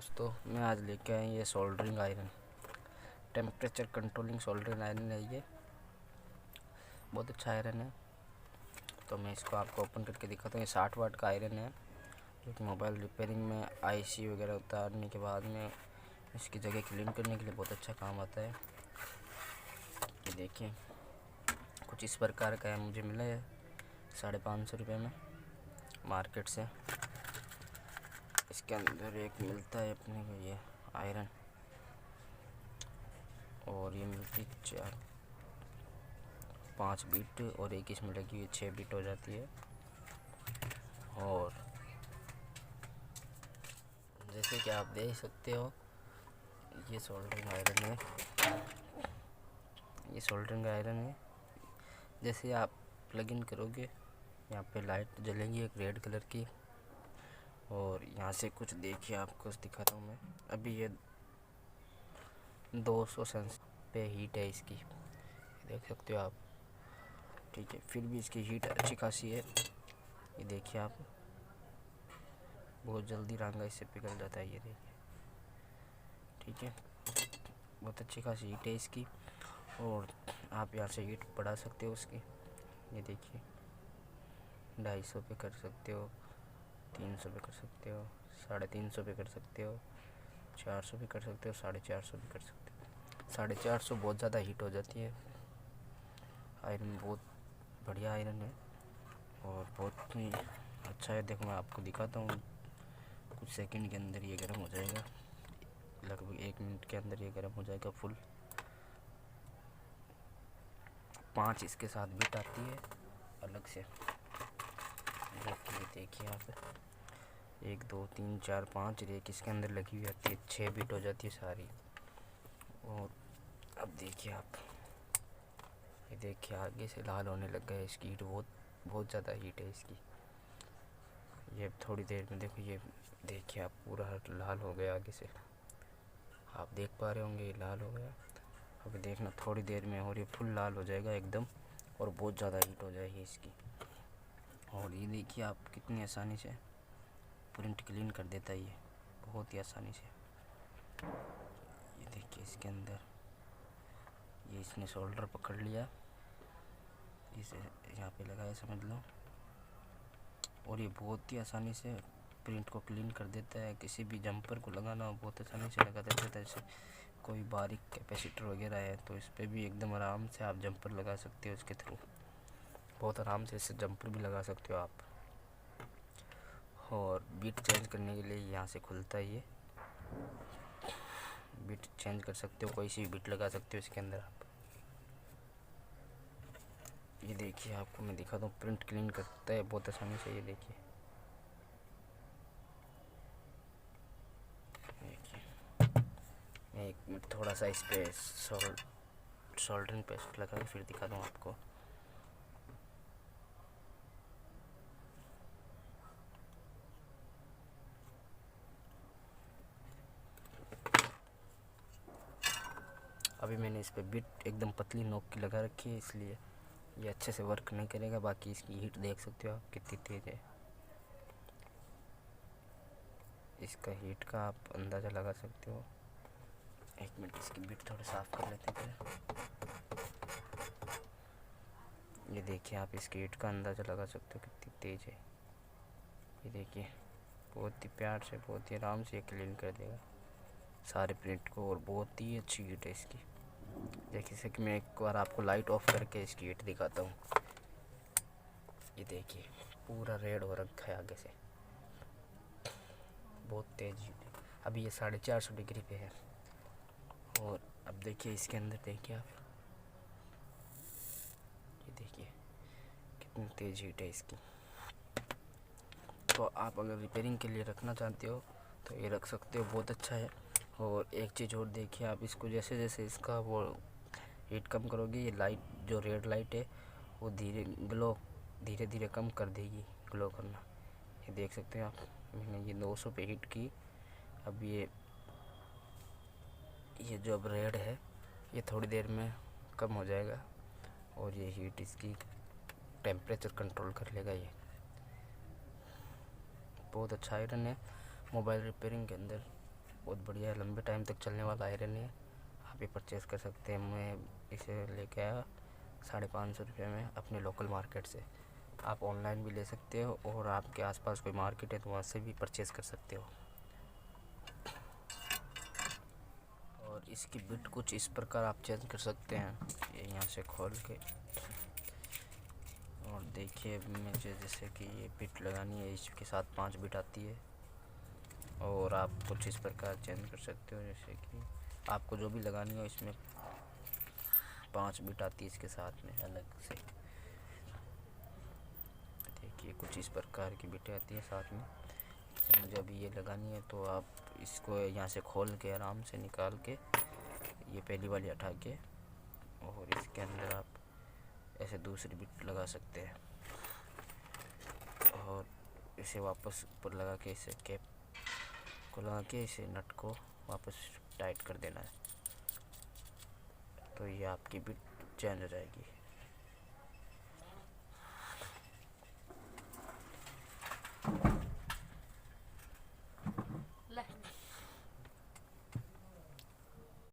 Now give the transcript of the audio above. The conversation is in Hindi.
दोस्तों, मैं आज लेके आया ये soldering iron, temperature controlling soldering iron है। ये बहुत अच्छा आयरन है। तो मैं इसको आपको ओपन करके दिखाता हूँ। ये 60 वाट का आयरन है, जो कि मोबाइल रिपेयरिंग में आईसी वगैरह उतारने के बाद में इसकी जगह क्लीन करने के लिए बहुत अच्छा काम आता है। ये देखिए, कुछ इस प्रकार का है। मुझे मिला है 550 रुपये में मार्केट से। इसके अंदर एक मिलता है अपने को ये आयरन, और ये मिलती 4-5 बीट, और एक इसमें लगी हुई 6 बीट हो जाती है। और जैसे कि आप देख सकते हो, ये सोल्डरिंग आयरन है। ये सोल्डरिंग आयरन है। जैसे आप प्लग इन करोगे, यहाँ पे लाइट जलेंगी एक रेड कलर की। और यहाँ से कुछ देखिए, आपको दिखाता हूँ मैं। अभी ये 200 सेंस पे हीट है इसकी, देख सकते हो आप। ठीक है, फिर भी इसकी हीट अच्छी खासी है। ये देखिए आप, बहुत जल्दी रंगा इससे पिघल जाता है। ये देखिए, ठीक है, बहुत अच्छी खासी हीट है इसकी। और आप यहाँ से हीट बढ़ा सकते हो उसकी। ये देखिए, 250 पे कर सकते हो, 300 पे कर सकते हो, 350 पे कर सकते हो, 400 पे कर सकते हो, 450 पे कर सकते हो। 450 बहुत ज़्यादा हीट हो जाती है। आयरन बहुत बढ़िया आयरन है और बहुत ही अच्छा है। देखो, मैं आपको दिखाता हूँ। कुछ सेकंड के अंदर ये गर्म हो जाएगा, लगभग 1 मिनट के अंदर ये गर्म हो जाएगा फुल। 5 इसके साथ बीट आती है अलग से। देखिए आप, 1 2 3 4 5 रेक इसके अंदर लगी हुई आती है। 6 बीट हो जाती है सारी। और अब देखिए आप, ये देखिए आगे से लाल होने लग गया है। इसकी हीट बहुत ज़्यादा हीट है इसकी। ये थोड़ी देर में देखो, ये देखिए आप, पूरा लाल हो गया आगे से। आप देख पा रहे होंगे, ये लाल हो गया। अभी देखना, थोड़ी देर में और ये फुल लाल हो जाएगा एकदम, और बहुत ज़्यादा हीट हो जाएगी इसकी। और ये देखिए आप, कितनी आसानी से प्रिंट क्लीन कर देता है ये, बहुत ही आसानी से। ये देखिए, इसके अंदर ये इसने शोल्डर पकड़ लिया, इसे यहाँ पे लगाया समझ लो, और ये बहुत ही आसानी से प्रिंट को क्लीन कर देता है। किसी भी जंपर को लगाना हो, बहुत आसानी से लगा देता है। जैसे कोई बारीक कैपेसिटर वगैरह है, तो इस पर भी एकदम आराम से आप जंपर लगा सकते हो इसके थ्रू। बहुत आराम से इससे जंपर भी लगा सकते हो आप। और बीट चेंज करने के लिए यहाँ से खुलता है ये, बीट चेंज कर सकते हो, कोई सी बीट लगा सकते हो इसके अंदर आप। ये देखिए, आपको मैं दिखा दूँ, प्रिंट क्लीन करता है बहुत आसानी से। ये देखिए, मैं 1 मिनट थोड़ा सा इस पर सोल्डरिंग पेस्ट लगा के फिर दिखा दूँ आपको। अभी मैंने इस पर बिट एकदम पतली नोक की लगा रखी है, इसलिए ये अच्छे से वर्क नहीं करेगा। बाकी इसकी हीट देख सकते हो आप, कितनी तेज़ है। इसका हीट का आप अंदाज़ा लगा सकते हो। 1 मिनट, इसकी बिट थोड़ा साफ़ कर लेते हैं पहले। ये देखिए आप, इसकी हीट का अंदाज़ा लगा सकते हो कितनी तेज़ है। ये देखिए, बहुत ही प्यार से, बहुत ही आराम से ये क्लीन कर देगा सारे प्रिंट को, और बहुत ही अच्छी हीट है इसकी। देखिए, जैसे कि मैं एक बार आपको लाइट ऑफ करके इसकी हीट दिखाता हूँ। ये देखिए, पूरा रेड हो रखा है आगे से, बहुत तेज़ हीट है। अभी ये 450 डिग्री पे है। और अब देखिए, इसके अंदर देखिए आप, ये देखिए कितनी तेज़ हीट है इसकी। तो आप अगर रिपेयरिंग के लिए रखना चाहते हो तो ये रख सकते हो, बहुत अच्छा है। और एक चीज़ और देखिए आप, इसको जैसे जैसे इसका वो हीट कम करोगे, ये लाइट जो रेड लाइट है वो धीरे धीरे कम कर देगी ग्लो करना। ये देख सकते हैं आप, मैंने ये 200 पे हीट की। अब ये जो अब रेड है, ये थोड़ी देर में कम हो जाएगा, और ये हीट इसकी टेम्परेचर कंट्रोल कर लेगा। ये बहुत अच्छा आयरन है मोबाइल रिपेयरिंग के अंदर। बहुत बढ़िया है, लंबे टाइम तक चलने वाला आयरन है। आप ये परचेज़ कर सकते हैं। मैं इसे लेके आया 550 रुपये में अपने लोकल मार्केट से। आप ऑनलाइन भी ले सकते हो और आपके आसपास कोई मार्केट है तो वहाँ से भी परचेज़ कर सकते हो। और इसकी बिट कुछ इस प्रकार आप चेंज कर सकते हैं, ये यहाँ से खोल के। और देखिए मुझे जैसे कि ये बिट लगानी है, इसके साथ 5 बिट आती है और आप कुछ इस प्रकार चेंज कर सकते हो। जैसे कि आपको जो भी लगानी हो, इसमें 5 बिट आती है इसके साथ में अलग से। देखिए कुछ इस प्रकार की बिटें आती है साथ में। मुझे अभी ये लगानी है तो आप इसको यहाँ से खोल के आराम से निकाल के ये पहली वाली हटा के और इसके अंदर आप ऐसे दूसरी बिट लगा सकते हैं और इसे वापस ऊपर लगा के इसे कैप को लगा के इसे नट को वापस टाइट कर देना है, तो ये आपकी बिट चेंज हो जाएगी।